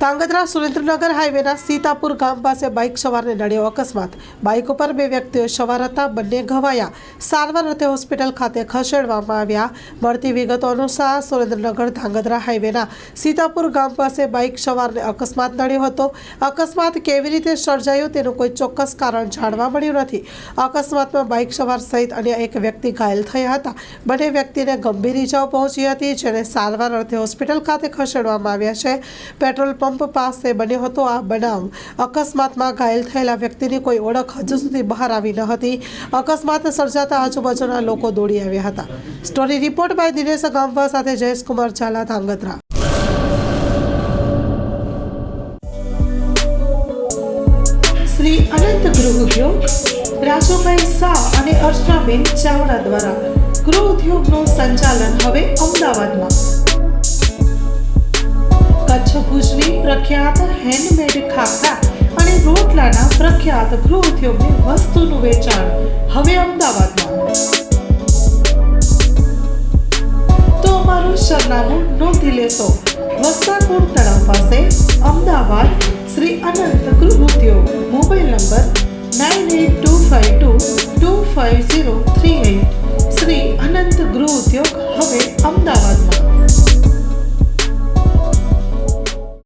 ધાંગધ્રા સુરેન્દ્રનગર હાઈવેના સીતાપુર ગામ પાસે બાઇક સવારને નડ્યો અકસ્માત। બાઇક ઉપર બે વ્યક્તિઓ સવાર હતા, બંને ઘવાયા સારવાર અર્થે હોસ્પિટલ ખાતે ખસેડવામાં આવ્યા। મળતી વિગતો અનુસાર સુરેન્દ્રનગર ધાંગધ્રા હાઈવેના સીતાપુર ગામ પાસે બાઇક સવારને અકસ્માત નડ્યો હતો। અકસ્માત કેવી રીતે સર્જાયો તેનું કોઈ ચોક્કસ કારણ જાણવા મળ્યું નથી। અકસ્માતમાં બાઇક સવાર સહિત અન્ય એક વ્યક્તિ ઘાયલ થયા હતા। બંને વ્યક્તિને ગંભીર ઇજાઓ પહોંચી હતી, જેને સારવાર અર્થે હોસ્પિટલ ખાતે ખસેડવામાં આવ્યા છે। પેટ્રોલ પંપ પાસે બન્યો હતો આ બનાવ। અકસ્માતમાં ઘાયલ થયેલા વ્યક્તિની કોઈ ઓળખ હજુ સુધી બહાર આવી ન હતી। અકસ્માત સર્જાતા આજુબાજુના લોકો દોડી આવ્યા હતા। સ્ટોરી રિપોર્ટ બાય દિનેશ ગામવા સાથે જયેશકુમાર ઝાલા, ધાંગધ્રા। શ્રી અનંત ગૃહ ઉદ્યોગ રાજુભાઈ શાહ અને અર્ચનાબેન ચાવડા દ્વારા ગૃહ ઉદ્યોગનું સંચાલન હવે અમદાવાદમાં। કચ્છ ભુજની પ્રખ્યાત હેન્ડમેડ ખાખરા અને રોટલાના પ્રખ્યાત ગૃહ ઉદ્યોગની વસ્તુનું વેચાણ હવે અમદાવાદમાં। તો અમારું સરનામું નોંધી લેશો। વસ્ત્રાપુર તળાવ પાસે, અમદાવાદ, શ્રી અનંત ગૃહ ઉદ્યોગ। Mobile number 982522